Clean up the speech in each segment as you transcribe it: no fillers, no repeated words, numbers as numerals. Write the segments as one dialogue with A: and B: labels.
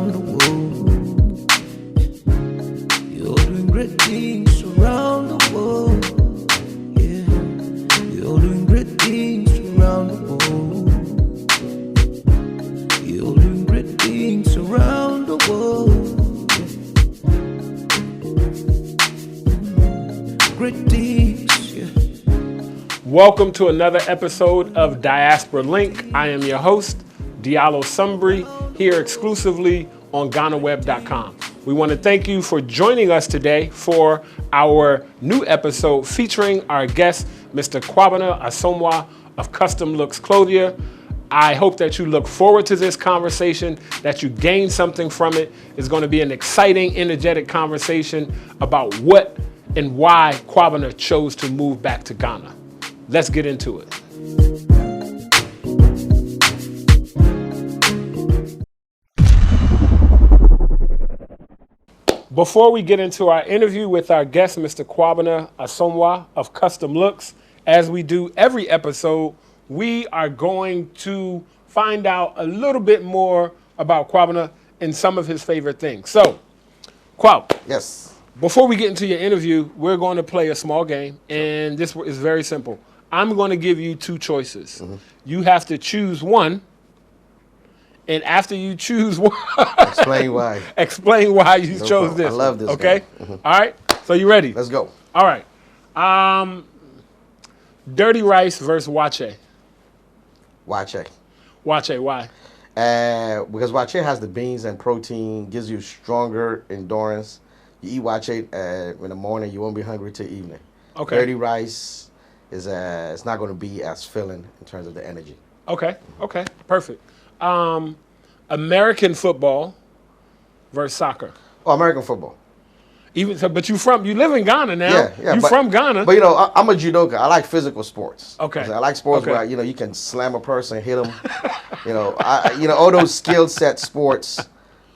A: around the world. You're doing great things around the world. Yeah, you're doing great things around the world. You're doing great things around the world. Great things, yeah.
B: Welcome to another episode of Diaspora Link. I am your host, Diallo Sumbri, here exclusively on GhanaWeb.com. We want to thank you for joining us today for our new episode featuring our guest, Mr. Kwab Asamoah of Kustom Looks Clothier. I hope that you look forward to this conversation, that you gain something from it. It's going to be an exciting, energetic conversation about what and why Kwab chose to move back to Ghana. Let's get into it. Before we get into our interview with our guest, Mr. Kwab Asamoah of Kustom Looks, as we do every episode, we are going to find out a little bit more about Kwab and some of his favorite things. So, Kwab.
C: Yes.
B: Before we get into your interview, we're going to play a small game, and this is very simple. I'm going to give you two choices. Mm-hmm. You have to choose one, and after you choose one,
C: explain why.
B: Explain why you chose this.
C: I love this.
B: Okay. Mm-hmm. All right. So you ready?
C: Let's go.
B: All right. Dirty rice versus wache.
C: Wache.
B: Wache. Why?
C: Because wache has the beans and protein, gives you stronger endurance. You eat wache in the morning, you won't be hungry till evening.
B: Okay.
C: Dirty rice is it's not going to be as filling in terms of the energy.
B: Okay. Okay. Perfect. American football versus soccer.
C: Oh, American football.
B: Even so, but you live in Ghana now.
C: Yeah.
B: You from Ghana.
C: But I'm a judoka. I like physical sports.
B: Okay.
C: I like sports where you can slam a person, hit them. All those skill set sports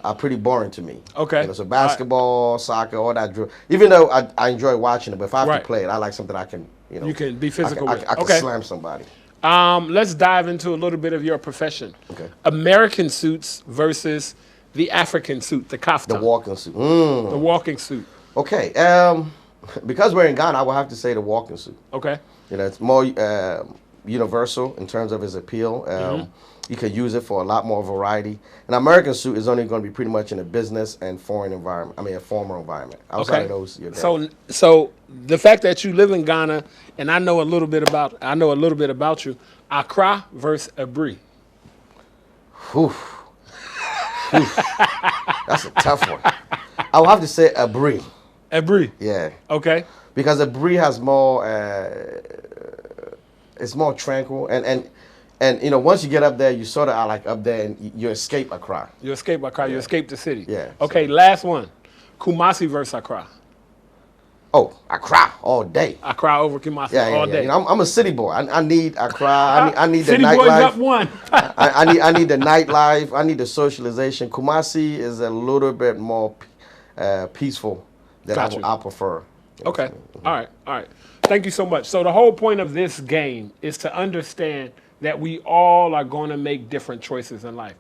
C: are pretty boring to me.
B: Okay.
C: So basketball, soccer, all that. Even though I enjoy watching it, but if I have to play it, I like something I can.
B: You can be physical with.
C: I can slam somebody.
B: Let's dive into a little bit of your profession.
C: Okay.
B: American suits versus the African suit, the kaftan.
C: The walking suit.
B: The walking suit.
C: Okay. Because we're in Ghana, I will have to say the walking suit.
B: Okay.
C: It's more universal in terms of its appeal. You can use it for a lot more variety. An American suit is only going to be pretty much in a business and foreign environment. I mean, a formal environment. Outside of those, you're there.
B: So the fact that you live in Ghana, and I know a little bit about you. Accra versus Abri.
C: That's a tough one. I will have to say Abri.
B: Abri.
C: Yeah.
B: Okay.
C: Because Abri has more. It's more tranquil and once you get up there, you sort of are like up there and you escape Accra.
B: You escape Accra. Yeah. You escape the city.
C: Yeah.
B: Okay. So. Last one. Kumasi versus Accra.
C: Oh, Accra all day.
B: Accra over Kumasi all day.
C: I'm a city boy. I need Accra. I need the
B: city
C: nightlife.
B: City boys up one.
C: I need the nightlife. I need the socialization. Kumasi is a little bit more peaceful than I prefer.
B: Okay. All right. Thank you so much. So the whole point of this game is to understand that we all are going to make different choices in life.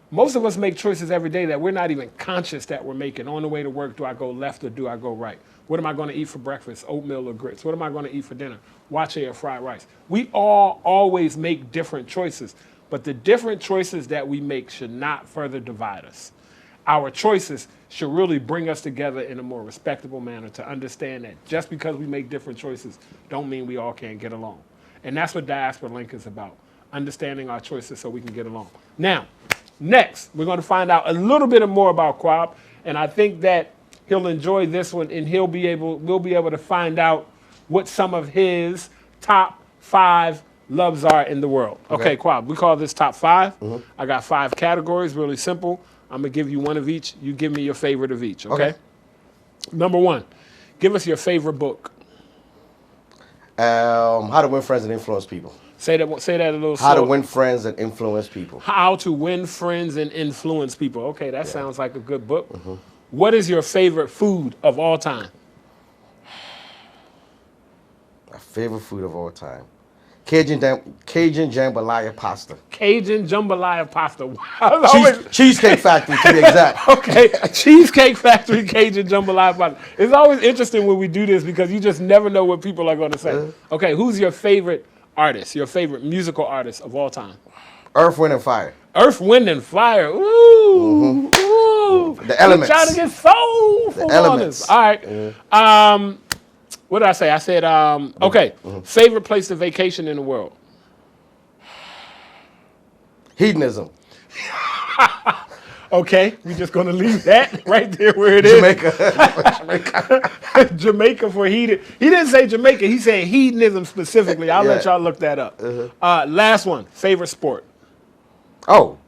B: Most of us make choices every day that we're not even conscious that we're making. On the way to work, do I go left or do I go right? What am I going to eat for breakfast? Oatmeal or grits? What am I going to eat for dinner? Wache or fried rice? We all always make different choices, but the different choices that we make should not further divide us. Our choices should really bring us together in a more respectable manner to understand that just because we make different choices don't mean we all can't get along. And that's what Diaspora Link is about, understanding our choices so we can get along. Now, next, we're going to find out a little bit more about Kwab, and I think that he'll enjoy this one, and we'll be able to find out what some of his top 5 loves are in the world. Okay, Kwab, we call this top 5. Mm-hmm. I got 5 categories, really simple. I'm going to give you one of each. You give me your favorite of each, okay? Number 1, give us your favorite book.
C: How to Win Friends and Influence People.
B: Say that a little slower.
C: How to Win Friends and Influence People.
B: How to Win Friends and Influence People. Okay, that sounds like a good book. Mm-hmm. What is your favorite food of all time?
C: My favorite food of all time. Cajun jambalaya pasta.
B: Cajun jambalaya pasta. Wow.
C: Cheesecake Factory, to be exact.
B: Okay, Cheesecake Factory Cajun jambalaya pasta. It's always interesting when we do this because you just never know what people are going to say. Okay, who's your favorite artist, your favorite musical artist of all time?
C: Earth, Wind, and Fire.
B: Earth, Wind, and Fire. Ooh, ooh.
C: The Elements.
B: You're trying to get soulful on this. All right. What did I say? I said, okay, favorite place to vacation in the world?
C: Hedonism.
B: Okay, we're just going to leave that right there where it is.
C: Jamaica.
B: Jamaica for heathen. He didn't say Jamaica. He said hedonism specifically. I'll let y'all look that up. Last one, favorite sport.
C: Oh.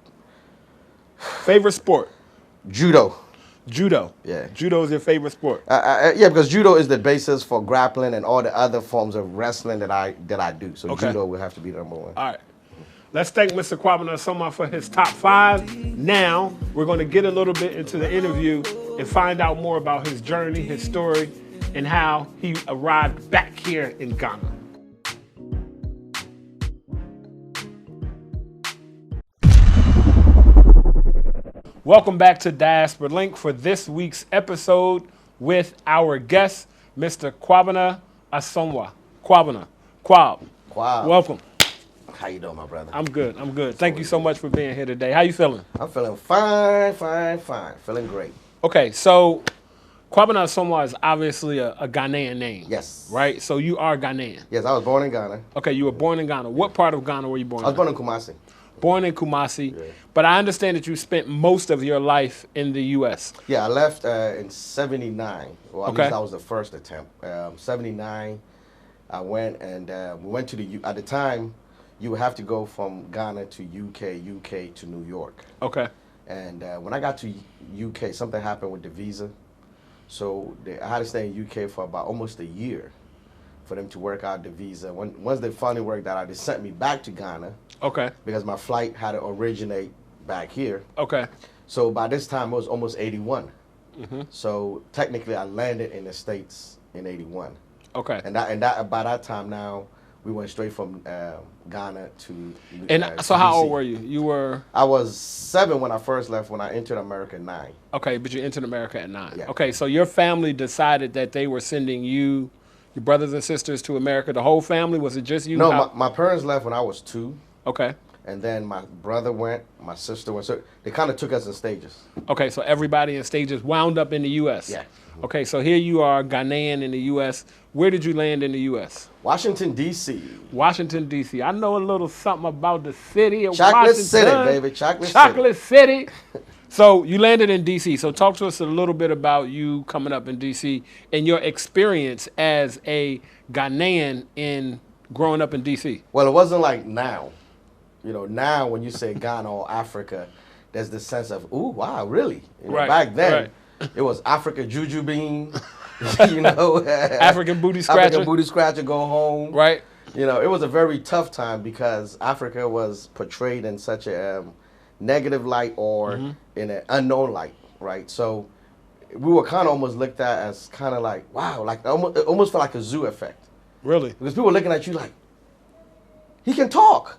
B: Favorite sport.
C: Judo.
B: Judo.
C: Yeah.
B: Judo is your favorite sport.
C: Yeah, because judo is the basis for grappling and all the other forms of wrestling that I do. So judo will have to be number one.
B: All right. Let's thank Mr. Kwab Asamoah for his top 5. Now, we're going to get a little bit into the interview and find out more about his journey, his story, and how he arrived back here in Ghana. Welcome back to Diaspora Link for this week's episode with our guest, Mr. Kwab Asamoah. Kwab. Welcome.
C: How you doing, my brother?
B: I'm good. Thank you so much for being here today. How you feeling?
C: I'm feeling fine. Feeling great.
B: Okay, so Kwab Asamoah is obviously a Ghanaian name.
C: Yes.
B: Right? So you are Ghanaian.
C: Yes, I was born in Ghana.
B: Okay, you were born in Ghana. What part of Ghana were you born in?
C: I was born in Kumasi.
B: Born in Kumasi. Yeah. But I understand that you spent most of your life in the U.S.
C: Yeah, I left in 79. Well, at least that was the first attempt. 79, I went and we went to the, at the time, you would have to go from Ghana to UK to New York. Okay. And when I got to UK, something happened with the visa. So I had to stay in UK for about almost a year for them to work out the visa. Once they finally worked out, they sent me back to Ghana. Okay. Because my flight had to originate back here. Okay. So by this time, it was almost 81. Mm-hmm. So technically, I landed in the States in 81. Okay. And by that time now, we went straight from Ghana to
B: so how old were you?
C: I was 7 when I first left. When I entered America at 9.
B: Okay, but you entered America at 9.
C: Yeah.
B: Okay, so your family decided that they were sending you, your brothers and sisters, to America. The whole family? Was it just you?
C: No, my parents left when I was 2.
B: Okay.
C: And then my brother went, my sister went. So they kind of took us in stages.
B: Okay, so everybody in stages wound up in the U.S.
C: Yeah.
B: Okay, so here you are, Ghanaian in the U.S. Where did you land in the U.S.?
C: Washington, D.C.
B: Washington, D.C. I know a little something about the city of
C: Chocolate
B: Washington.
C: City, baby.
B: Chocolate City. So you landed in D.C. So talk to us a little bit about you coming up in D.C. and your experience as a Ghanaian in growing up in D.C.
C: Well, it wasn't like now. You know, now when you say Ghana or Africa, there's this sense of, ooh, wow, really? You know,
B: right.
C: Back then, it was Africa Juju Bean, you know.
B: African Booty Scratcher.
C: African Booty Scratcher, go home.
B: Right.
C: You know, it was a very tough time because Africa was portrayed in such a negative light or in an unknown light, right? So we were kind of almost looked at as kind of like, wow, like it almost felt like a zoo effect.
B: Really?
C: Because people were looking at you like, he can talk.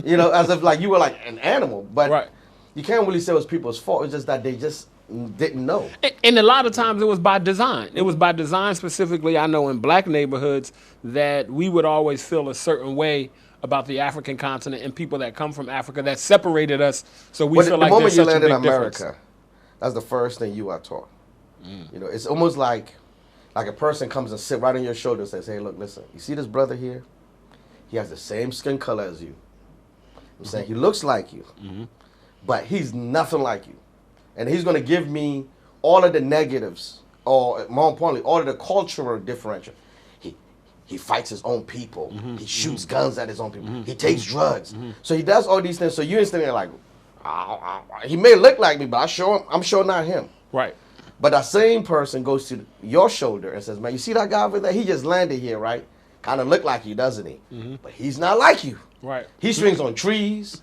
C: You know, as if like you were like an animal. But you can't really say it was people's fault. It's just that they just didn't know.
B: And a lot of times it was by design. It was by design specifically, I know in black neighborhoods, that we would always feel a certain way about the African continent and people that come from Africa that separated us. So we feel like there's such a big difference. The moment you land in America,
C: that's the first thing you are taught. You know, it's almost like a person comes and sit right on your shoulder and says, hey, look, listen, you see this brother here? He has the same skin color as you. I'm saying he looks like you, but he's nothing like you. And he's going to give me all of the negatives, or more importantly, all of the cultural differential. He fights his own people. He shoots guns at his own people. He takes drugs. So he does all these things. So you instantly are like, he may look like me, but I'm sure not him.
B: Right.
C: But that same person goes to your shoulder and says, man, you see that guy over there? He just landed here, right? Kind of look like you, doesn't he? But he's not like you.
B: Right.
C: He swings on trees.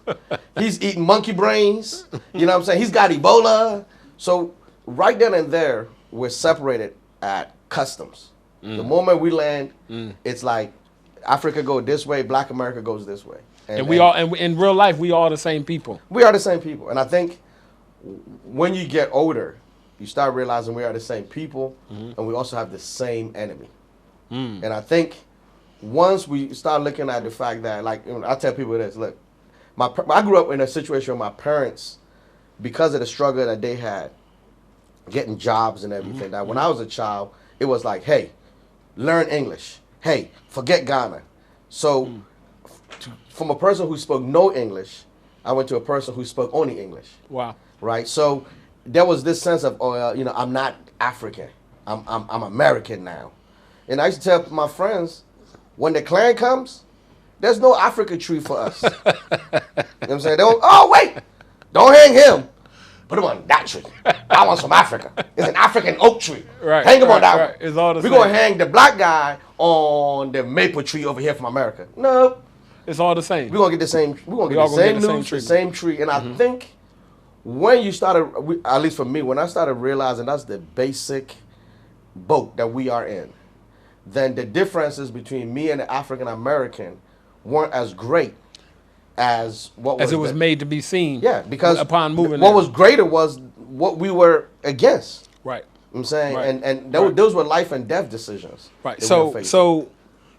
C: He's eating monkey brains. You know what I'm saying? He's got Ebola. So right then and there, we're separated at customs. The moment we land, it's like Africa go this way, Black America goes this way.
B: And we all, and in real life, we all the same people.
C: We are the same people. And I think when you get older, you start realizing we are the same people, and we also have the same enemy. And I think once we start looking at the fact that, like, I tell people this, look, I grew up in a situation where my parents, because of the struggle that they had, getting jobs and everything, that when I was a child, it was like, hey, learn English. Hey, forget Ghana. So from a person who spoke no English, I went to a person who spoke only English.
B: Wow.
C: Right? So there was this sense of, I'm not African. I'm American now. And I used to tell my friends, when the Klan comes, there's no Africa tree for us. You know what I'm saying? Wait, don't hang him. Put him on that tree. I want some Africa. It's an African oak tree.
B: Right.
C: Hang him on that one.
B: It's all the
C: We're
B: same.
C: going to hang the black guy on the maple tree over here from America. No.
B: It's all the same.
C: We're going to get the same. We're going to get the same news, the same tree. And I think when you started, at least for me, when I started realizing that's the basic boat that we are in, then the differences between me and the African American weren't as great as what
B: as it was made to be seen.
C: Yeah, because
B: upon moving,
C: what was greater was what we were against.
B: Right.
C: I'm saying,
B: Right.
C: and those were life and death decisions.
B: Right. So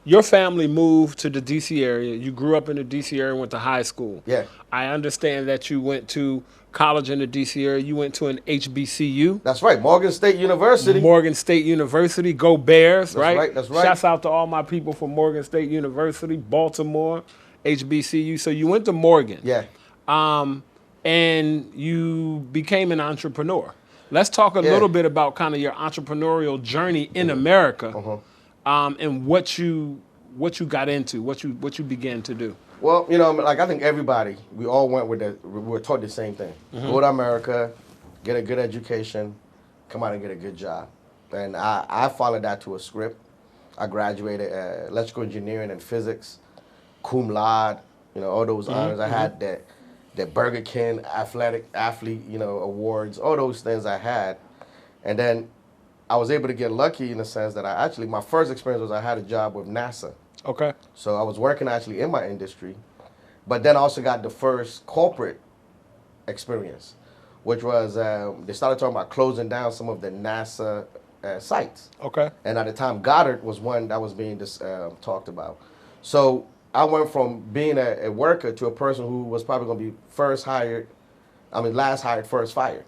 B: your family moved to the DC area. You grew up in the DC area and went to high school.
C: Yeah.
B: I understand that you went to college in the DC area. You went to an HBCU.
C: That's right. Morgan State University.
B: Morgan State University. Go Bears, right?
C: That's right.
B: Shouts out to all my people from Morgan State University, Baltimore, HBCU. So you went to Morgan.
C: Yeah.
B: And you became an entrepreneur. Let's talk a little bit about kind of your entrepreneurial journey in America, and what you got into, what you began to do.
C: Well, I think everybody, we all went we were taught the same thing. Go to America, get a good education, come out and get a good job. And I followed that to a script. I graduated electrical engineering and physics, cum laude, all those honors. I had that Burger King athlete, awards, all those things I had. And then I was able to get lucky in the sense that my first experience was I had a job with NASA.
B: Okay.
C: So I was working actually in my industry, but then I also got the first corporate experience, which was they started talking about closing down some of the NASA sites.
B: Okay.
C: And at the time, Goddard was one that was being talked about. So I went from being a worker to a person who was probably going to be last hired, first fired.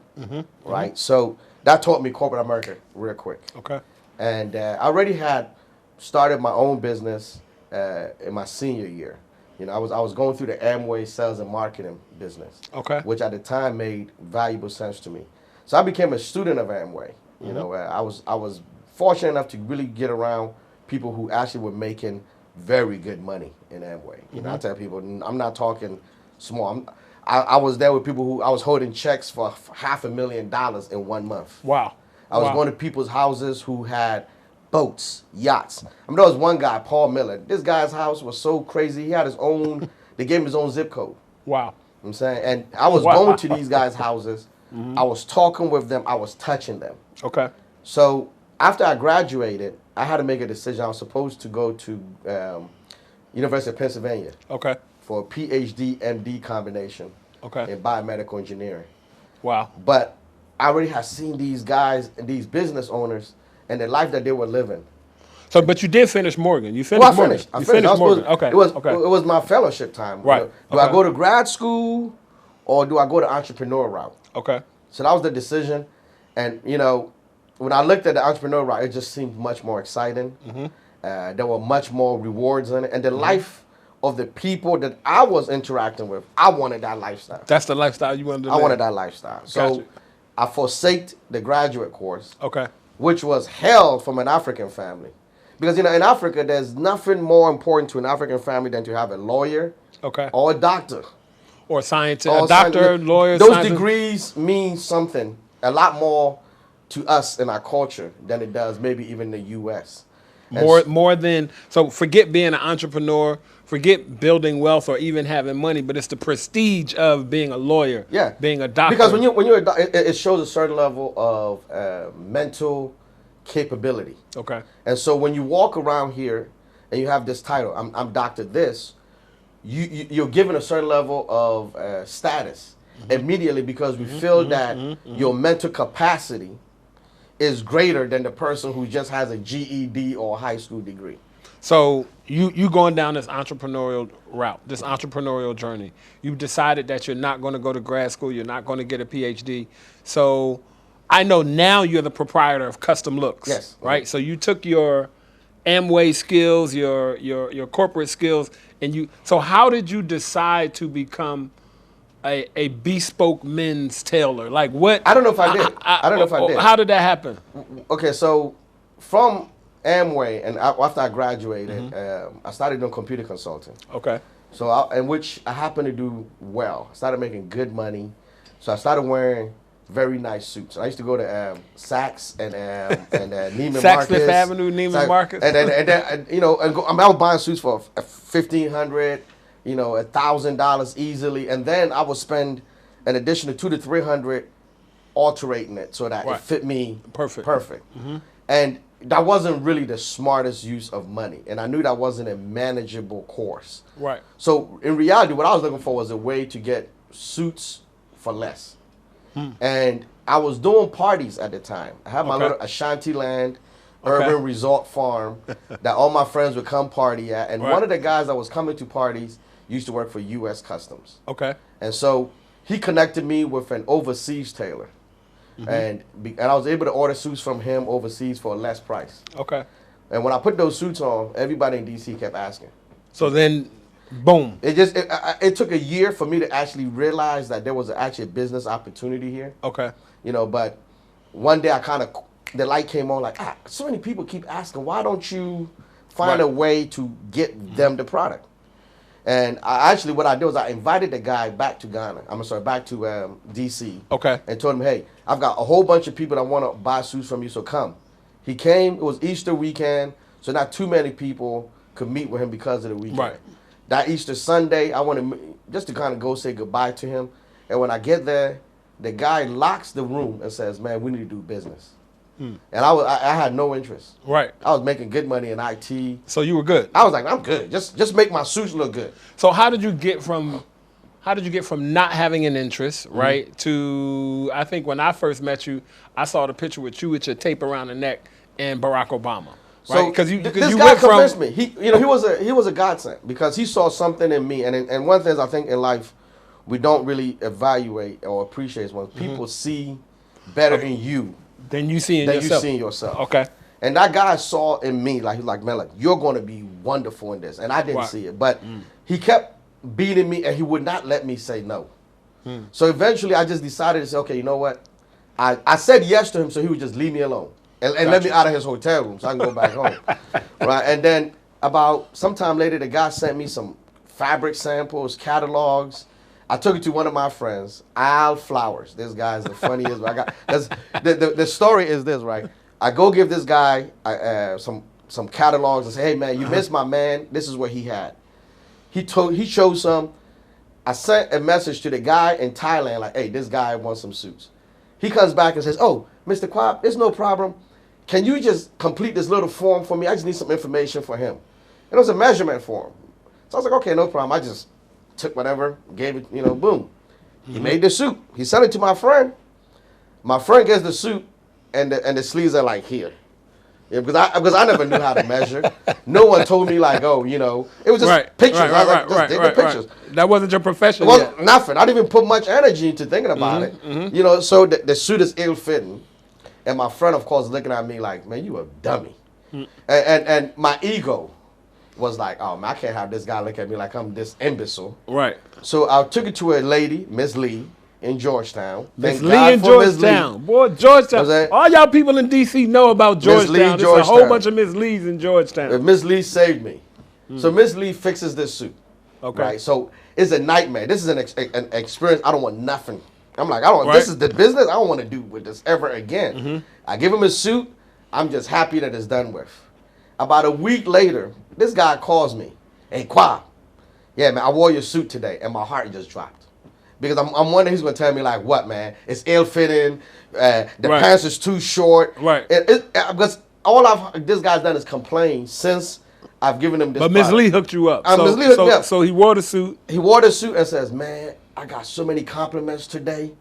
C: Right? So that taught me corporate America real quick.
B: Okay.
C: And I already had started my own business in my senior year. I was going through the Amway sales and marketing business. Okay. Which at the time made valuable sense to me. So I became a student of Amway. I was fortunate enough to really get around people who actually were making very good money in Amway. I tell people, I'm not talking small. I was there with people who I was holding checks for $500,000 in 1 month. Wow. I was going to people's houses who had boats, yachts. There was one guy, Paul Miller. This guy's house was so crazy. He had his own, they gave him his own zip code. Wow. I'm saying, and I was going to these guys' houses. I was talking with them. I was touching them. Okay. So after I graduated, I had to make a decision. I was supposed to go to University of Pennsylvania. Okay. For a PhD, MD combination. Okay. In biomedical engineering. Wow. But I already had seen these guys and these business owners and the life that they were living.
B: So, but you did finish Morgan. You finished Morgan.
C: I finished Morgan.
B: Okay.
C: It was my fellowship time.
B: Right.
C: Do I go to grad school or do I go the entrepreneur route? Okay. So that was the decision. And, when I looked at the entrepreneur route, it just seemed much more exciting. There were much more rewards in it. And the life of the people that I was interacting with, I wanted that lifestyle.
B: That's the lifestyle you wanted to live?
C: I wanted that lifestyle. So I forsaked the graduate course, which was hell from an African family. Because, in Africa, there's nothing more important to an African family than to have a lawyer or a doctor.
B: Or a scientist, a doctor, lawyer,
C: those
B: scientist.
C: degrees mean something, a lot more to us in our culture than it does maybe even the U.S.
B: More than, so forget being an entrepreneur, forget building wealth or even having money, but it's the prestige of being a lawyer, being a doctor.
C: Because when you're a doctor, it shows a certain level of mental capability. Okay. And so when you walk around here and you have this title, I'm Dr. This, you're given a certain level of status immediately because we feel that your mental capacity is greater than the person who just has a GED or a high school degree.
B: So you going down this entrepreneurial route, this entrepreneurial journey. You've decided that you're not going to go to grad school. You're not going to get a PhD. So I know now you're the proprietor of Kustom Looks.
C: Yes.
B: Right. So you took your Amway skills, your corporate skills, and you. So how did you decide to become a bespoke men's tailor? Like what?
C: I don't know if I did. I don't know if I did.
B: How did that happen?
C: Okay, so from Amway, and after I graduated, I started doing computer consulting.
B: Okay.
C: So, in which I happened to do well. I started making good money. So I started wearing very nice suits. I used to go to Saks and Neiman
B: Saks
C: Marcus.
B: Fifth Avenue, Neiman Marcus.
C: And then you know, I was buying suits for $1,500, you know, $1,000 easily, and then I would spend an additional $200 to $300 alterating it so that it fit me perfect. And that wasn't really the smartest use of money, and I knew that wasn't a manageable course.
B: Right.
C: So in reality, what I was looking for was a way to get suits for less. And I was doing parties at the time. I had my little Ashanti Land urban resort farm that all my friends would come party at, and one of the guys that was coming to parties used to work for U.S. Customs. Okay. And so he connected me with an overseas tailor. And I was able to order suits from him overseas for a less price. Okay. And when I put those suits on, everybody in D.C. kept asking.
B: So then, boom.
C: It took a year for me to actually realize that there was actually a business opportunity here. Okay. You know, but one day the light came on like, so many people keep asking, why don't you find a way to get them the product? And what I did was I invited the guy back to Ghana. Back to D.C. Okay. And told him, hey, I've got a whole bunch of people that want to buy suits from you, so come. He came. It was Easter weekend, so not too many people could meet with him because of the weekend. Right. That Easter Sunday, I wanted just to kind of go say goodbye to him. And when I get there, the guy locks the room and says, man, we need to do business. And I had no interest. Right. I was making good money in IT.
B: So you were good.
C: I was like, I'm good. Just make my suits look good.
B: So how did you get from not having an interest, right, to, I think when I first met you, I saw the picture with you with your tape around the neck and Barack Obama. Right?
C: So this guy convinced me. He was a godsend because he saw something in me. And one thing I think in life we don't really evaluate or appreciate is when people see better in you
B: than you see in
C: yourself. Okay. And that guy saw in me, like, he's like, man, you're going to be wonderful in this. And I didn't see it. But he kept beating me, and he would not let me say no. So eventually, I just decided to say, okay, you know what? I said yes to him so he would just leave me alone. And let me out of his hotel room so I can go back home. Right? And then about sometime later, the guy sent me some fabric samples, catalogs. I took it to one of my friends, Al Flowers. This guy's the funniest. The story is this, right? I go give this guy some catalogs and say, hey, man, you missed my man. This is what he had. He showed some. I sent a message to the guy in Thailand, like, hey, this guy wants some suits. He comes back and says, oh, Mr. Kwab, it's no problem. Can you just complete this little form for me? I just need some information for him. And it was a measurement form. So I was like, okay, no problem. I just took whatever, gave it, boom. He made the suit. He sent it to my friend. My friend gets the suit, and the sleeves are like here. Yeah, because I never knew how to measure. No one told me like, oh, it was just pictures. I was like, just take the pictures.
B: That wasn't your profession.
C: It wasn't nothing. I didn't even put much energy into thinking about it. So the suit is ill-fitting. And my friend, of course, looking at me like, man, you a dummy. And my ego was like, oh, man, I can't have this guy look at me like I'm this imbecile. Right. So I took it to a lady, Miss Lee, in Georgetown.
B: Miss Lee in Georgetown. Boy, Georgetown. All y'all people in D.C. know about Georgetown. There's a whole bunch of Miss Lees in Georgetown.
C: Miss Lee saved me. So Miss Lee fixes this suit. Okay. Right? So it's a nightmare. This is an experience. I don't want nothing. I'm like, this is the business. I don't want to do with this ever again. I give him a suit. I'm just happy that it's done with. About a week later, this guy calls me. Hey, Kwab. Yeah, man, I wore your suit today, and my heart just dropped. Because I'm wondering he's going to tell me, like, what, man? It's ill-fitting. The pants is too short. Right. Because all this guy's done is complain since I've given him this.
B: But Miss
C: product.
B: Lee hooked you up.
C: Miss Lee hooked me up.
B: So he wore the suit.
C: He wore the suit and says, "Man, I got so many compliments today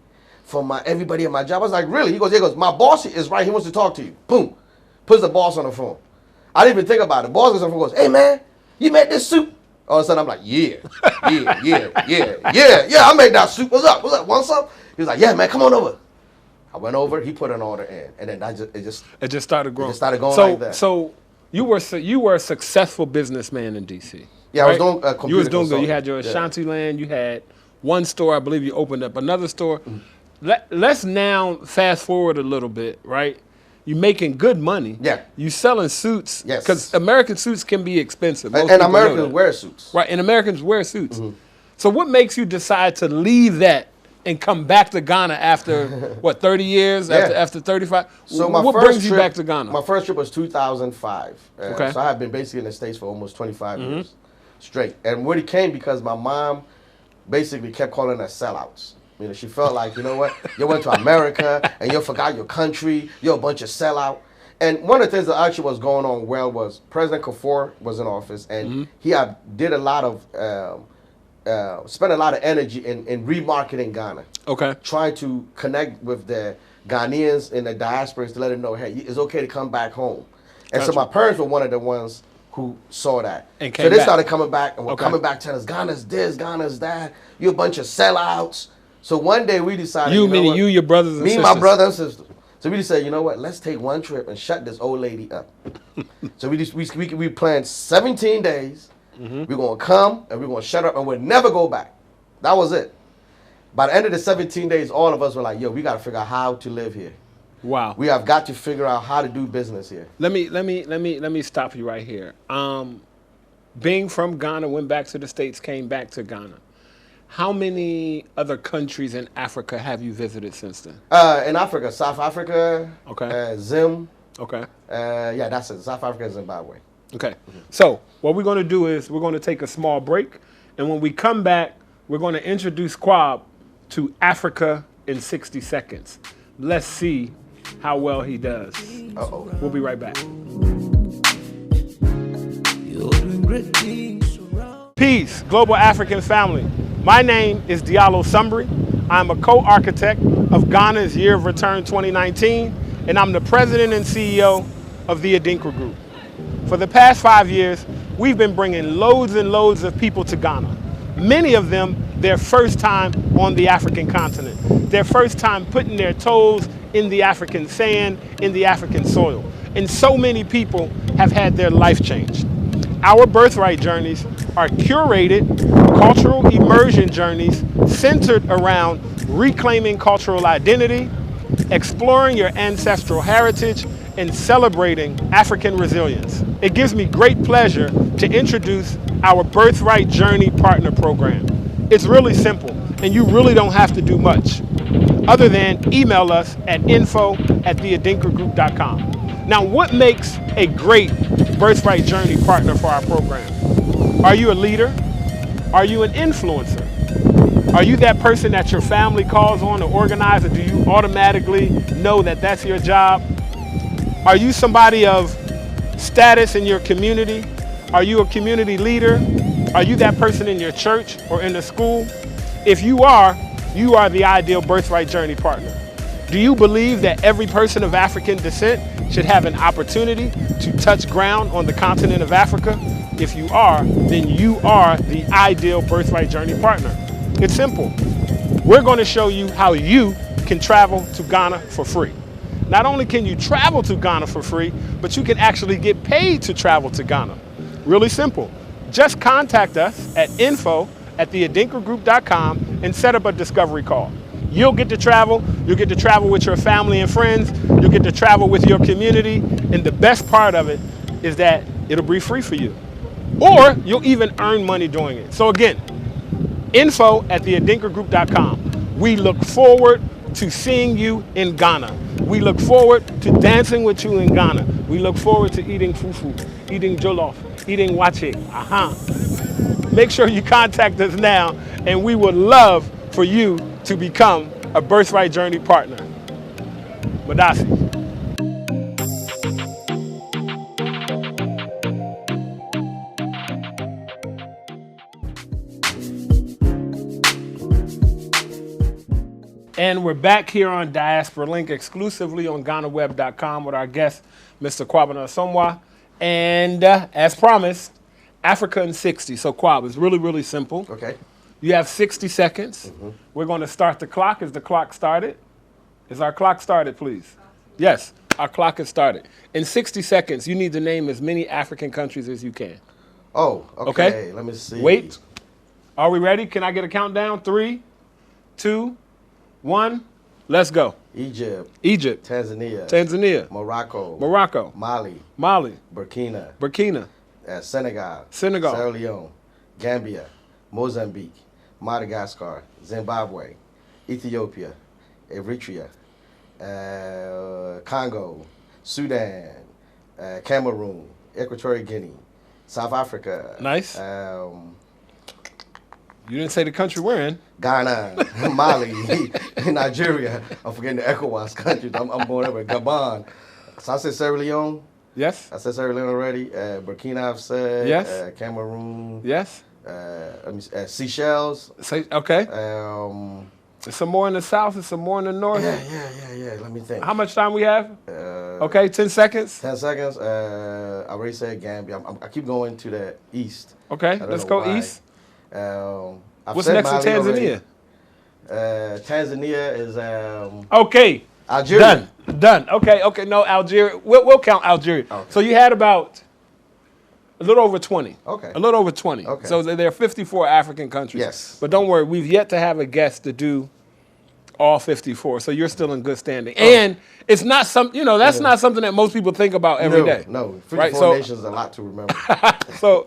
C: from everybody at my job." I was like, "Really?" He goes, "My boss is right. He wants to talk to you." Boom. Puts the boss on the phone. I didn't even think about it. Boss goes on the phone, goes, "Hey man, you made this suit?" All of a sudden I'm like, yeah, I made that suit. What's up? Want some? He was like, "Yeah, man, come on over." I went over. He put an order in, and then it just
B: started growing.
C: It just started going like that.
B: So you were a successful businessman in DC.
C: Yeah,
B: right?
C: I was doing computer
B: You was doing good. You
C: consulting.
B: had your Ashanti land. You had one store. I believe you opened up another store. Let's now fast forward a little bit, right? You making good money.
C: Yeah.
B: You selling suits.
C: Yes.
B: Because American suits can be expensive. Most
C: And
B: people know
C: Americans
B: that.
C: wear suits.
B: Right, and Americans wear suits. So what makes you decide to leave that and come back to Ghana after, what, 30 years?
C: Yeah.
B: After 35?
C: So my
B: what
C: first
B: brings
C: trip,
B: you back to Ghana?
C: My first trip was 2005.
B: Okay.
C: So I have been basically in the States for almost 25 years straight. And where it came because my mom basically kept calling us sellouts. You know, she felt like, you know what, you went to America and you forgot your country. You're a bunch of sellout. And one of the things that actually was going on well was President Kufuor was in office, and he did a lot of, spent a lot of energy in remarketing Ghana.
B: Okay.
C: Trying to connect with the Ghanaians in the diaspora to let them know, hey, it's okay to come back home. And so my parents were one of the ones who saw that.
B: And
C: so
B: came
C: they
B: back.
C: started coming back and were coming back telling us, Ghana's this, Ghana's that. You're a bunch of sellouts. So one day we decided,
B: You,
C: you know
B: meaning
C: what?
B: you, your brothers and
C: Me
B: sisters.
C: and my brother and sister. So we just said, you know what? Let's take one trip and shut this old lady up. So we planned 17 days. We're gonna come and we're gonna shut up and we'll never go back. That was it. By the end of the 17 days, all of us were like, yo, we gotta figure out how to live here.
B: Wow.
C: We have got to figure out how to do business here.
B: Let me stop you right here. Being from Ghana, went back to the States, came back to Ghana. How many other countries in Africa have you visited since then?
C: In Africa, South Africa, Zim.
B: Okay.
C: Yeah, that's it. South Africa and Zimbabwe.
B: Okay. So what we're going to do is we're going to take a small break. And when we come back, we're going to introduce Kwab to Africa in 60 seconds. Let's see how well he does.
C: Uh-oh.
B: We'll be right back.
A: You're doing great things around.
B: Peace, global African family. My name is Diallo Sumbri. I'm a co-architect of Ghana's Year of Return 2019, and I'm the president and CEO of the Adinkra Group. For the past 5 years, we've been bringing loads and loads of people to Ghana. Many of them, their first time on the African continent, their first time putting their toes in the African sand, in the African soil. And so many people have had their life changed. Our birthright journeys are curated cultural immersion journeys centered around reclaiming cultural identity, exploring your ancestral heritage, and celebrating African resilience. It gives me great pleasure to introduce our Birthright Journey Partner Program. It's really simple, and you really don't have to do much, other than email us at info@theadinkragroup.com. Now, what makes a great Birthright Journey partner for our program? Are you a leader? Are you an influencer? Are you that person that your family calls on to organize, or do you automatically know that that's your job? Are you somebody of status in your community? Are you a community leader? Are you that person in your church or in the school? If you are the ideal Birthright Journey partner. Do you believe that every person of African descent should have an opportunity to touch ground on the continent of Africa? If you are, then you are the ideal Birthright Journey partner. It's simple. We're going to show you how you can travel to Ghana for free. Not only can you travel to Ghana for free, but you can actually get paid to travel to Ghana. Really simple. Just contact us at info@theadinkragroup.com and set up a discovery call. You'll get to travel with your family and friends, you'll get to travel with your community, and the best part of it is that it'll be free for you. Or you'll even earn money doing it. So again, info@theadinkragroup.com. We look forward to seeing you in Ghana. We look forward to dancing with you in Ghana. We look forward to eating fufu, eating jollof, eating wache. Make sure you contact us now, and we would love for you to become a Birthright Journey partner. Madasi. And we're back here on Diaspora Link exclusively on GhanaWeb.com with our guest, Mr. Kwab Asamoah. And as promised, Africa in 60. So Kwab, it's really, really simple.
C: Okay.
B: You have 60 seconds. We're going to start the clock. Is the clock started? Is our clock started, please? Yes, our clock is started. In 60 seconds, you need to name as many African countries as you can.
C: Oh, okay.
B: Okay.
C: Let me see.
B: Wait. Are we ready? Can I get a countdown? 3, 2, 1. Let's go.
C: Egypt.
B: Egypt.
C: Tanzania.
B: Tanzania.
C: Morocco.
B: Morocco.
C: Mali.
B: Mali.
C: Burkina.
B: Burkina.
C: Senegal.
B: Senegal.
C: Sierra Leone. Gambia. Mozambique. Madagascar. Zimbabwe. Ethiopia. Eritrea. Congo. Sudan. Cameroon. Equatorial Guinea. South Africa.
B: Nice. You didn't say the country we're in.
C: Ghana, Mali, Nigeria. I'm forgetting the ECOWAS countries. I'm going over Gabon. So I said Sierra Leone.
B: Yes.
C: I said Sierra Leone already. Burkina, I've said.
B: Yes.
C: Cameroon.
B: Yes.
C: Seychelles.
B: Say, okay. There's some more in the south and some more in the north.
C: Yeah. Let me think.
B: How much time we have? Okay, 10 seconds.
C: 10 seconds. I already said Gambia. I keep going to the east.
B: Okay, let's go
C: why.
B: east.
C: I've
B: What's
C: said
B: next to
C: Mali
B: Tanzania?
C: already. Tanzania is
B: Okay.
C: Algeria.
B: Done. Okay. No, Algeria. We'll count Algeria.
C: Okay.
B: So you had about a little over 20.
C: Okay.
B: A little over 20.
C: Okay.
B: So there are 54 African countries.
C: Yes.
B: But don't worry, we've yet to have a guest to do all 54. So you're still in good standing.
C: Oh.
B: And it's not that's not something that most people think about every day.
C: No, 54
B: Right, so-
C: nations is a lot to remember.
B: So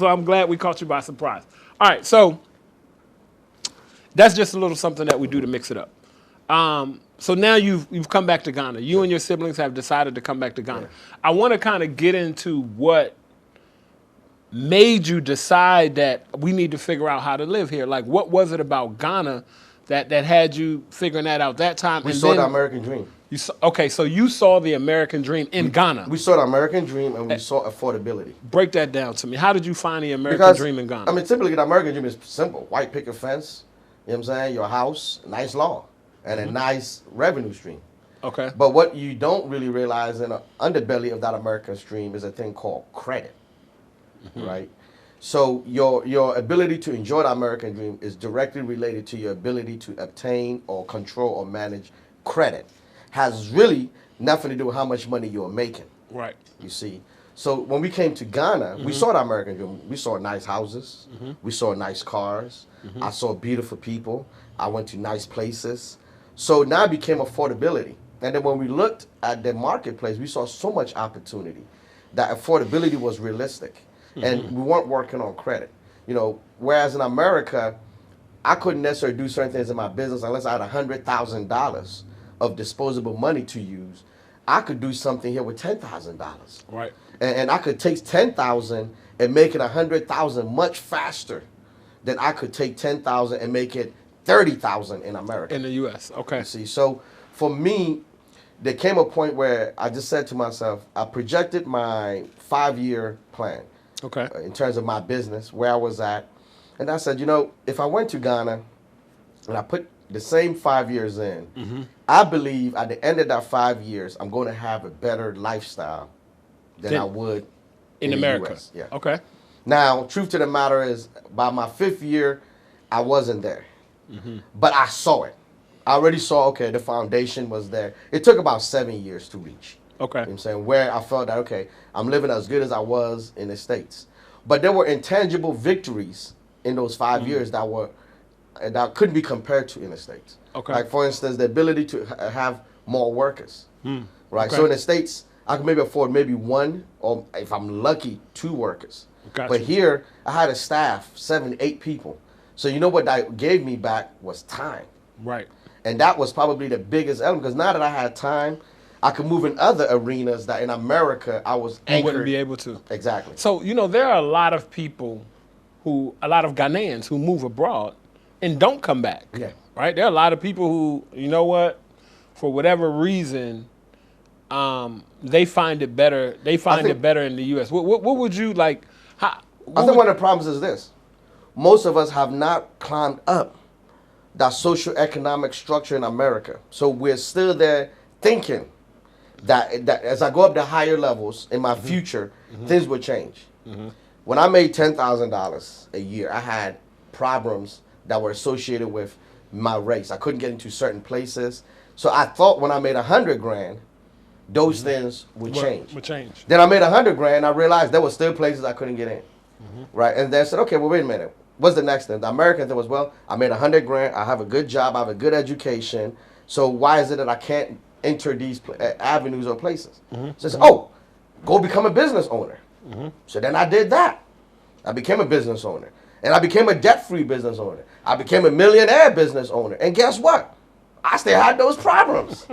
B: I'm glad we caught you by surprise. All right, so that's just a little something that we do to mix it up. So now you've come back to Ghana. You and your siblings have decided to come back to Ghana.
C: Yeah.
B: I want to kind of get into what made you decide that we need to figure out how to live here. Like, what was it about Ghana that had you figuring that out that time?
C: We
B: And
C: saw
B: then
C: the American dream.
B: so you saw the American dream in Ghana.
C: We saw the American dream and we saw affordability.
B: Break that down to me. How did you find the American
C: Because,
B: dream in Ghana?
C: I mean, typically the American dream is simple. White picket fence, you know what I'm saying? Your house, nice law, and a nice revenue stream.
B: Okay.
C: But what you don't really realize in the underbelly of that American stream is a thing called credit, right? So your ability to enjoy the American dream is directly related to your ability to obtain or control or manage credit. Has really nothing to do with how much money you're making.
B: Right.
C: You see. So when we came to Ghana, we saw the American dream. We saw nice houses. We saw nice cars. I saw beautiful people. I went to nice places. So now it became affordability. And then when we looked at the marketplace, we saw so much opportunity that affordability was realistic. And we weren't working on credit. You know, whereas in America, I couldn't necessarily do certain things in my business unless I had $100,000 of disposable money to use. I could do something here with $10,000.
B: Right.
C: And I could take 10,000 and make it 100,000 much faster than I could take 10,000 and make it 30,000 in America.
B: In the U.S. Okay.
C: You see, so for me, there came a point where I just said to myself, I projected my 5-year plan.
B: Okay.
C: In terms of my business, where I was at. And I said, you know, if I went to Ghana and I put the same 5 years in, I believe at the end of that 5 years, I'm going to have a better lifestyle than I would
B: in
C: the
B: America.
C: US. Yeah.
B: Okay.
C: Now, truth to the matter is, by my 5th year, I wasn't there. But I saw it. I already saw, okay, the foundation was there. It took about 7 years to reach.
B: Okay.
C: You know what I'm saying? Where I felt that, okay, I'm living as good as I was in the States. But there were intangible victories in those 5 years that couldn't be compared to in the States.
B: Okay.
C: Like, for instance, the ability to have more workers. Right?
B: Okay.
C: So in the States, I could maybe afford maybe 1, or if I'm lucky, 2 workers.
B: Gotcha.
C: But here, I had a staff, 7, 8 people. So you know what that gave me back was time.
B: Right.
C: And that was probably the biggest element, because now that I had time, I could move in other arenas that in America I was
B: You
C: anchored.
B: wouldn't be able to.
C: Exactly.
B: So, there are a lot of people a lot of Ghanaians who move abroad and don't come back.
C: Yeah.
B: Right? There are a lot of people who, for whatever reason, they find it better. They find it better in the U.S. What would you like?
C: I think one of the problems is this. Most of us have not climbed up that social economic structure in America. So we're still there thinking that as I go up to higher levels in my future, things will change. When I made $10,000 a year, I had problems that were associated with my race. I couldn't get into certain places. So I thought when I made 100 grand, those things would change. Then I made 100 grand. I realized there were still places I couldn't get in, right? And then I said, okay, well, wait a minute. What's the next thing? The American thing was, well, I made 100 grand. I have a good job. I have a good education. So why is it that I can't enter these avenues or places? So I said, oh, go become a business owner. So then I did that. I became a business owner. And I became a debt-free business owner. I became a millionaire business owner. And guess what? I still had those problems.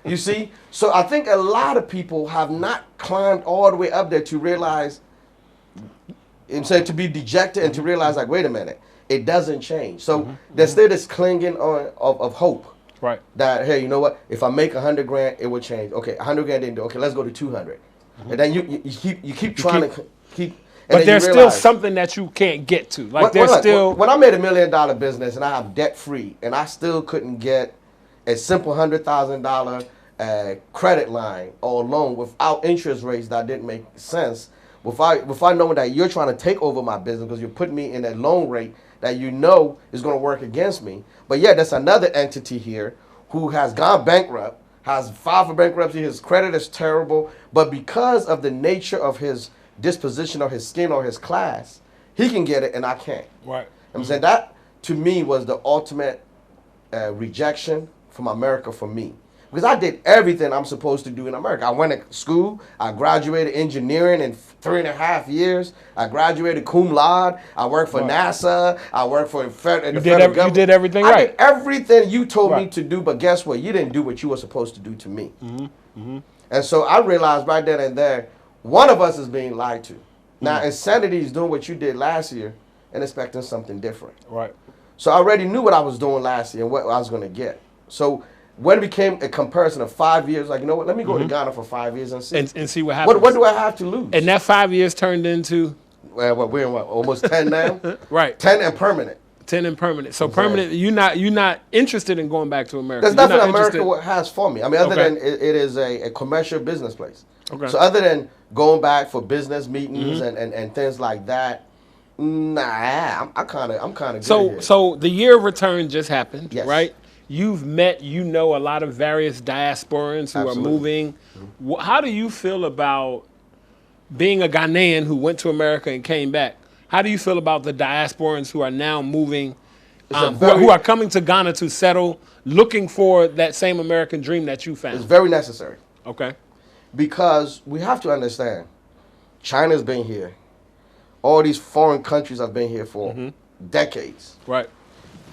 C: You see? So I think a lot of people have not climbed all the way up there to realize, to be dejected and to realize, like, wait a minute, it doesn't change. So there's still this clinging on of hope.
B: Right.
C: That, hey, you know what? If I make 100 grand, it will change. Okay, 100 grand didn't do. Okay, let's go to 200. And then you keep trying to keep.
B: But there's still something that you can't get to. Like
C: when I made $1 million business and I have debt free and I still couldn't get a simple $100,000 credit line or loan without interest rates that didn't make sense. Without knowing that you're trying to take over my business because you're putting me in a loan rate that you know is going to work against me. But yeah, there's another entity here who has gone bankrupt, has filed for bankruptcy. His credit is terrible, but because of the nature of his disposition or his skin or his class, he can get it and I can't.
B: Right.
C: I'm saying that to me was the ultimate rejection from America for me. Because I did everything I'm supposed to do in America. I went to school. I graduated engineering in 3.5 years. I graduated cum laude. I worked for NASA. I worked for the federal government.
B: You did everything right.
C: I did everything you told me to do, but guess what? You didn't do what you were supposed to do to me. And so I realized right then and there, one of us is being lied to. Now, insanity is doing what you did last year and expecting something different.
B: Right.
C: So I already knew what I was doing last year and what I was going to get. So when it became a comparison of 5 years, like, you know what, let me go to Ghana for 5 years and see.
B: And see what happens.
C: What do I have to lose?
B: And that 5 years turned into?
C: Well, we're in almost 10 now?
B: Right.
C: 10 and permanent.
B: 10 and permanent. So permanent, you're not interested in going back to America.
C: There's nothing America has for me. I mean, other than it is a commercial business place. Okay. So other than going back for business meetings and things like that, nah, I'm kind of good here.
B: So the year of return just happened,
C: yes.
B: Right? You've met, a lot of various diasporans who are moving. How do you feel about being a Ghanaian who went to America and came back? How do you feel about the diasporans who are now moving, who are coming to Ghana to settle, looking for that same American dream that you found?
C: It's very necessary.
B: Okay.
C: Because we have to understand, China's been here. All these foreign countries have been here for decades.
B: Right.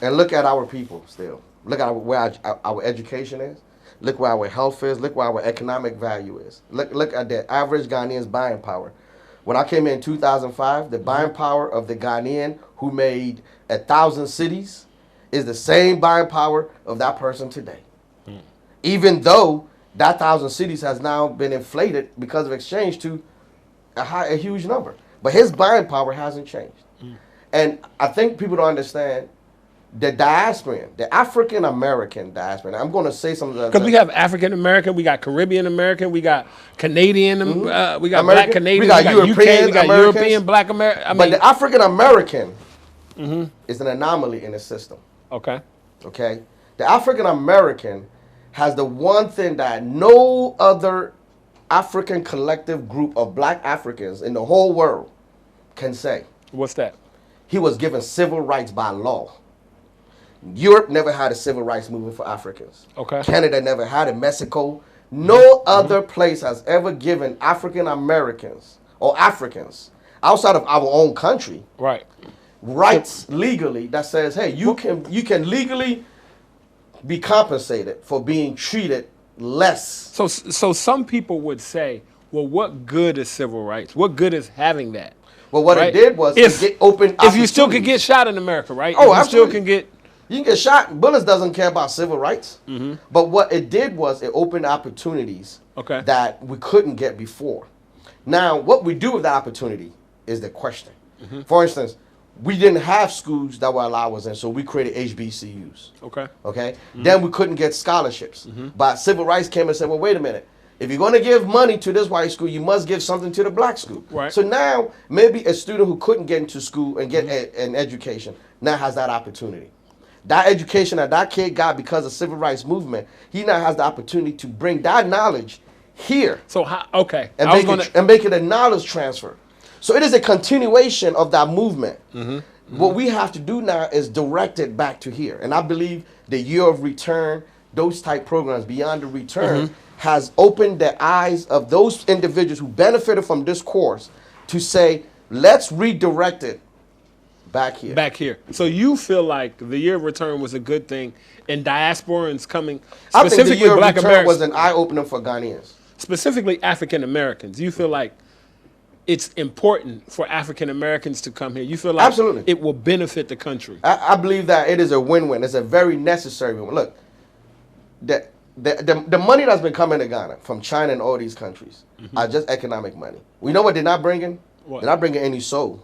C: And look at our people still. Look at where our education is. Look where our health is. Look where our economic value is. Look at the average Ghanaian's buying power. When I came in 2005, the buying power of the Ghanaian who made 1,000 cities is the same buying power of that person today. Even though that 1,000 cities has now been inflated because of exchange to a huge number. But his buying power hasn't changed. And I think people don't understand the diaspora, the African-American diaspora. I'm going to say some of the...
B: Because we have African-American, we got Caribbean-American, we got Canadian, we got
C: American,
B: Black Canadian, we got UK, we got European, Black American.
C: But the African-American is an anomaly in the system.
B: Okay.
C: Okay? The African-American has the one thing that no other African collective group of Black Africans in the whole world can say.
B: What's that?
C: He was given civil rights by law. Europe never had a civil rights movement for Africans.
B: Okay.
C: Canada never had it. Mexico. No other place has ever given African Americans or Africans outside of our own country rights legally that says, hey, you can legally be compensated for being treated less.
B: So some people would say, well, what good is civil rights? What good is having that?
C: Well, what it did was it opened
B: if you still could get shot in America, right?
C: Oh,
B: if you
C: absolutely.
B: Still can get...
C: You can get shot. Bullets doesn't care about civil rights. But what it did was it opened opportunities that we couldn't get before. Now, what we do with that opportunity is the question. For instance, we didn't have schools that would allow us in, so we created HBCUs.
B: Okay.
C: Okay. Then we couldn't get scholarships. But civil rights came and said, well, wait a minute. If you're going to give money to this white school, you must give something to the black school.
B: Right.
C: So now maybe a student who couldn't get into school and get an education now has that opportunity. That education that kid got because of civil rights movement, he now has the opportunity to bring that knowledge here.
B: So how? Okay.
C: And make it a knowledge transfer. So it is a continuation of that movement. What we have to do now is direct it back to here. And I believe the year of return, those type programs beyond the return has opened the eyes of those individuals who benefited from this course to say, let's redirect it back here.
B: Back here. So you feel like the year of return was a good thing, and diasporans coming,
C: I think the
B: specifically
C: year of
B: Black
C: return
B: Americans,
C: was an eye-opener for Ghanaians.
B: specifically African Americans. You feel like it's important for African Americans to come here. You feel like
C: Absolutely.
B: it will benefit the country.
C: I believe that it is a win-win. It's a very necessary win. Look, the money that's been coming to Ghana from China and all these countries are just economic money. We know what they're not bringing?
B: What?
C: They're not bringing any soul.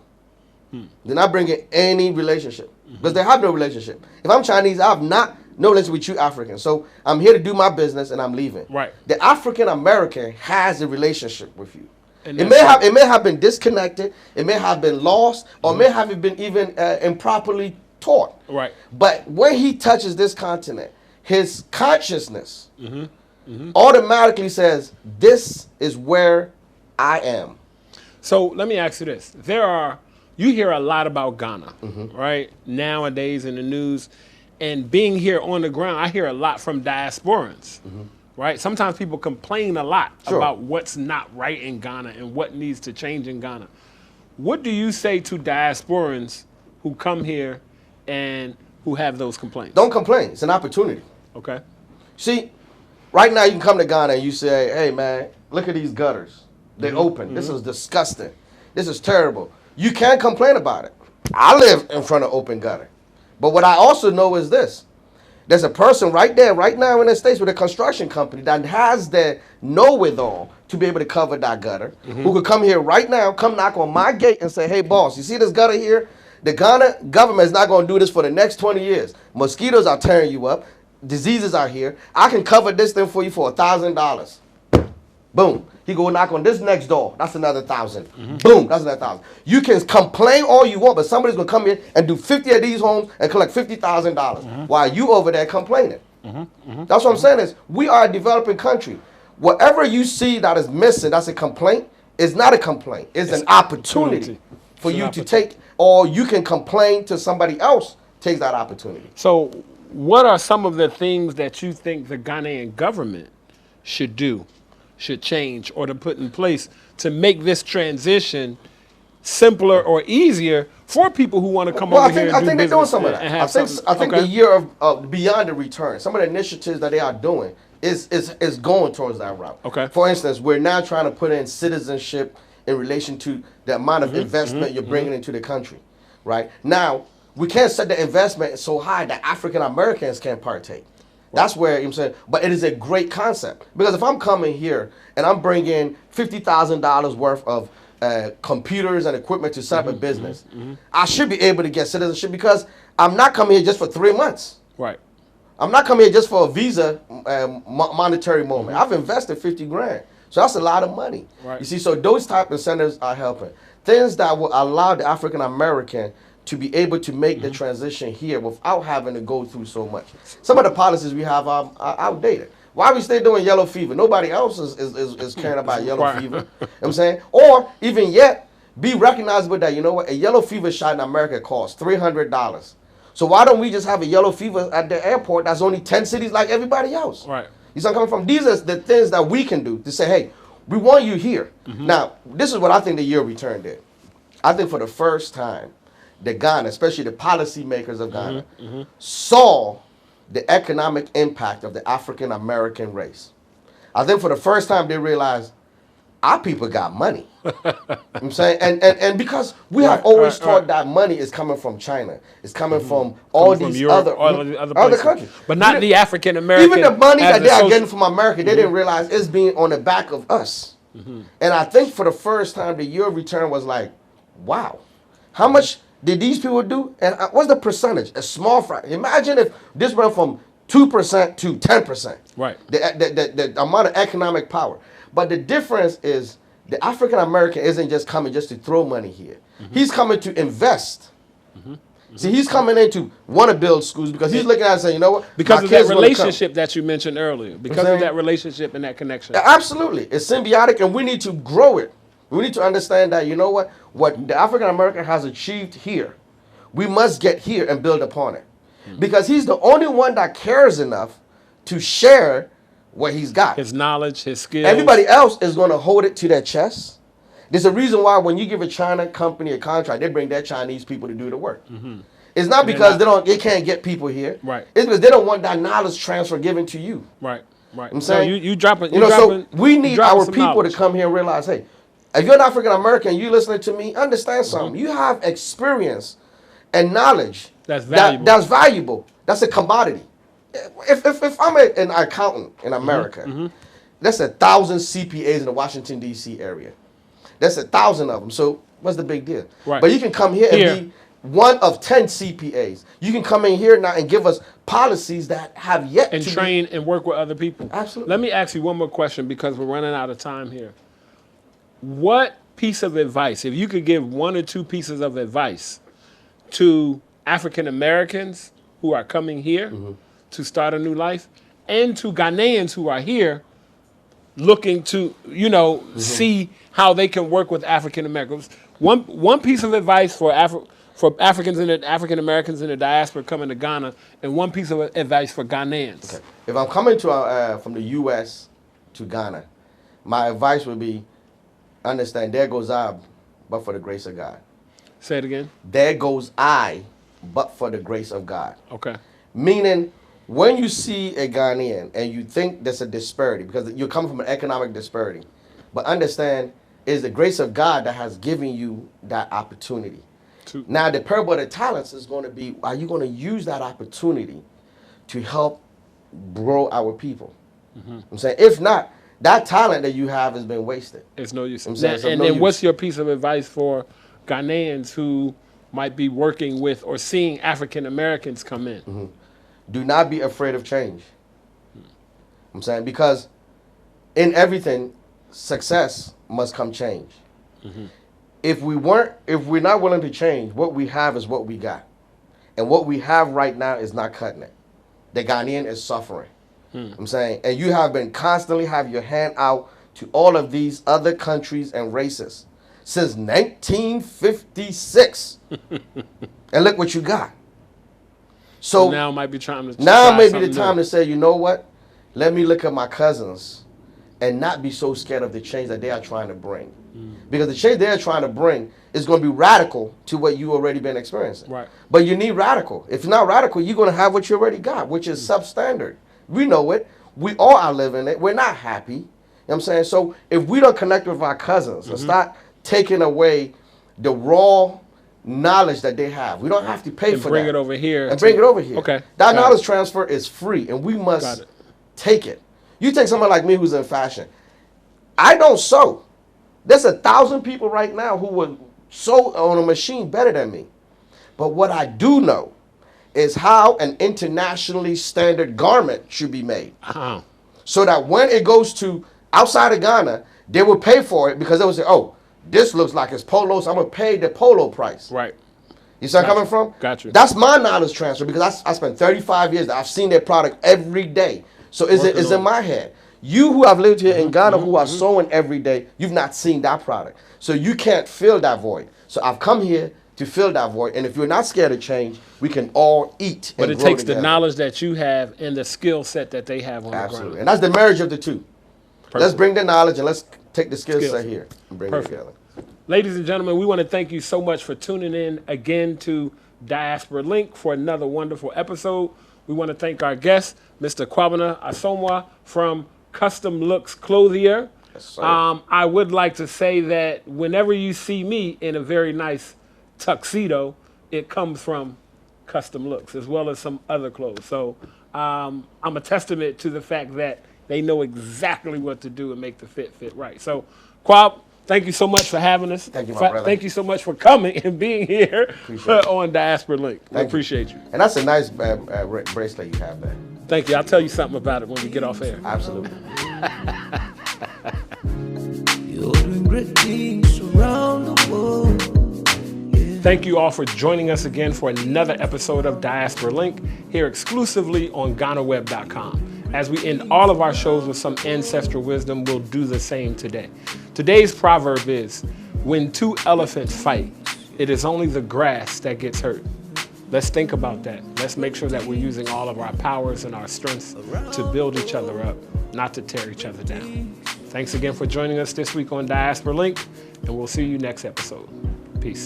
C: They're not bringing any relationship because they have no relationship. If I'm Chinese, I have no relationship with you Africans. So I'm here to do my business and I'm leaving.
B: Right.
C: The African American has a relationship with you.
B: And
C: It may have been disconnected. It may have been lost, or may have been even improperly taught.
B: Right.
C: But when he touches this continent, his consciousness automatically says, "This is where I am."
B: So let me ask you this: you hear a lot about Ghana, right? Nowadays in the news, and being here on the ground, I hear a lot from diasporans. Right? Sometimes people complain a lot about what's not right in Ghana and what needs to change in Ghana. What do you say to diasporans who come here and who have those complaints?
C: Don't complain. It's an opportunity.
B: Okay.
C: See, right now you can come to Ghana and you say, "Hey man, look at these gutters. They're open. This is disgusting. This is terrible." You can't complain about it. I live in front of open gutter. But what I also know is this. There's a person right there, right now in the States with a construction company that has the know-it-all to be able to cover that gutter, who could come here right now, come knock on my gate and say, "Hey, boss, you see this gutter here? The Ghana government is not going to do this for the next 20 years. Mosquitoes are tearing you up. Diseases are here. I can cover this thing for you for $1,000. Boom. He go knock on this next door. That's another $1,000. Boom. That's another $1,000. You can complain all you want, but somebody's gonna come here and do 50 of these homes and collect $50,000 while you over there complaining. That's what I'm saying is we are a developing country. Whatever you see that is missing, that's a complaint. It's not a complaint. It's an opportunity for you to take, or you can complain to somebody else. Take that opportunity.
B: So, what are some of the things that you think the Ghanaian government should do, should change, or to put in place to make this transition simpler or easier for people who want to come over here and do business?
C: I think they're doing some of that. I think
B: okay.
C: the year of beyond the return, some of the initiatives that they are doing is going towards that route.
B: Okay.
C: For instance, we're now trying to put in citizenship in relation to the amount of investment you're bringing into the country. Right now, we can't set the investment so high that African Americans can't partake. That's where, you know what I'm saying, but it is a great concept. Because if I'm coming here and I'm bringing $50,000 worth of computers and equipment to set up a business, I should be able to get citizenship because I'm not coming here just for 3 months.
B: Right.
C: I'm not coming here just for a visa monetary moment. I've invested 50 grand. So that's a lot of money.
B: Right.
C: You see, so those type of incentives are helping. Things that will allow the African American to be able to make the transition here without having to go through so much. Some of the policies we have are outdated. Why are we still doing yellow fever? Nobody else is caring about yellow fever. You know what I'm saying? Or even yet, be recognizable that, you know what, a yellow fever shot in America costs $300. So why don't we just have a yellow fever at the airport that's only 10 cities like everybody else?
B: Right.
C: You see where I'm coming from? These are the things that we can do to say, hey, we want you here. Now, this is what I think the year return did. I think for the first time, the Ghana, especially the policymakers of Ghana, saw the economic impact of the African American race. I think for the first time they realized our people got money. You know what I'm saying? And because we have always thought that money is coming from China. It's coming from all these
B: Europe,
C: other countries.
B: But not the African American.
C: Even the money that they are getting from America, they didn't realize it's being on the back of us. And I think for the first time, the year of return was like, wow, how much did these people do? And what's the percentage? A small fraction. Imagine if this went from 2% to 10%.
B: Right.
C: The amount of economic power. But the difference is the African American isn't just coming just to throw money here. He's coming to invest. See, he's coming in to want to build schools because he's looking at it and saying, you know what?
B: Because of that relationship that you mentioned earlier. Because of that relationship and that connection.
C: Absolutely. It's symbiotic, and we need to grow it. We need to understand that, you know what the African American has achieved here, we must get here and build upon it. Because he's the only one that cares enough to share what he's got.
B: His knowledge, his skills.
C: Everybody else is going to hold it to their chest. There's a reason why when you give a China company a contract, they bring their Chinese people to do the work. It's not because they can't get people here.
B: Right.
C: It's because they don't want that knowledge transfer given to you.
B: Right. Right.
C: I'm saying,
B: no, you dropping.
C: So we need our people
B: knowledge.
C: to come here and realize, hey, if you're an African American, you listening to me, understand something. You have experience and knowledge
B: that's valuable.
C: That's valuable. That's a commodity. If I'm an accountant in America, that's 1,000 CPAs in the Washington D.C. area. That's 1,000 of them. So what's the big deal?
B: Right.
C: But you can come here and be one of 10 CPAs. You can come in here now and give us policies that have yet
B: to train and work with other people.
C: Absolutely.
B: Let me ask you one more question because we're running out of time here. What piece of advice, if you could give one or two pieces of advice to African Americans who are coming here to start a new life, and to Ghanaians who are here looking to, see how they can work with African Americans. One piece of advice for Africans and African Americans in the diaspora coming to Ghana, and one piece of advice for Ghanaians.
C: Okay. If I'm coming to from the U.S. to Ghana, my advice would be, understand, there goes I, but for the grace of God.
B: Say it again.
C: There goes I, but for the grace of God.
B: Okay.
C: Meaning, when you see a Ghanaian and you think there's a disparity, because you're coming from an economic disparity, but understand, it's the grace of God that has given you that opportunity. Now, the parable of the talents is going to be, are you going to use that opportunity to help grow our people? I'm saying, if not, that talent that you have has been wasted.
B: It's no use.
C: And
B: then what's your piece of advice for Ghanaians who might be working with or seeing African Americans come in?
C: Do not be afraid of change. I'm saying, because in everything, success must come change. If we're not willing to change, what we have is what we got. And what we have right now is not cutting it. The Ghanaian is suffering. I'm saying, and you have been constantly have your hand out to all of these other countries and races since 1956. And look what you got. So
B: now might be trying to
C: now may be the time to say, you know what? Let me look at my cousins and not be so scared of the change that they are trying to bring. Because the change they're trying to bring is going to be radical to what you already been experiencing.
B: Right.
C: But you need radical. If it's not radical, you're going to have what you already got, which is substandard. We know it. We all are living it. We're not happy. You know what I'm saying? So if we don't connect with our cousins and start taking away the raw knowledge that they have, we don't have to pay for that.
B: Bring it over here.
C: And bring it over here.
B: Okay.
C: That knowledge transfer is free, and we must take it. You take someone like me who's in fashion. I don't sew. There's 1,000 people right now who would sew on a machine better than me. But what I do know is how an internationally standard garment should be made. So that when it goes to outside of Ghana, they will pay for it because they will say, oh, this looks like it's polo, so I'm going to pay the polo price.
B: Right.
C: You see where I'm coming from?
B: Gotcha.
C: That's my knowledge transfer because I spent 35 years. I've seen their product every day. So it's in my head. You who have lived here in Ghana who are sewing every day, you've not seen that product. So you can't fill that void. So I've come here to fill that void. And if you're not scared of change, we can all eat and
B: But it
C: grow
B: takes
C: together.
B: the knowledge that you have and the skill set that they have on the
C: Absolutely.
B: ground.
C: And that's the marriage of the two.
B: Perfect.
C: Let's bring the knowledge and let's take the skill set here and bring it together.
B: Ladies and gentlemen, we want to thank you so much for tuning in again to Diaspora Link for another wonderful episode. We want to thank our guest, Mr. Kwab Asamoah from Kustom Looks Clothier.
C: Yes, sir.
B: I would like to say that whenever you see me in a very nice tuxedo, it comes from Kustom Looks as well as some other clothes. So I'm a testament to the fact that they know exactly what to do and make the fit right. So Kwab, thank you so much for having us.
C: Thank you, my brother.
B: Thank you so much for coming and being here
C: Appreciate it.
B: on Diaspora Link. We
C: Thank you.
B: appreciate you.
C: And that's a nice bracelet you have there.
B: Thank you. I'll tell you something about it when we get off air.
C: Absolutely.
A: You're doing great things around the world.
B: Thank you all for joining us again for another episode of Diaspora Link here exclusively on GhanaWeb.com. As we end all of our shows with some ancestral wisdom, we'll do the same today. Today's proverb is, when two elephants fight, it is only the grass that gets hurt. Let's think about that. Let's make sure that we're using all of our powers and our strengths to build each other up, not to tear each other down. Thanks again for joining us this week on Diaspora Link, and we'll see you next episode. Peace.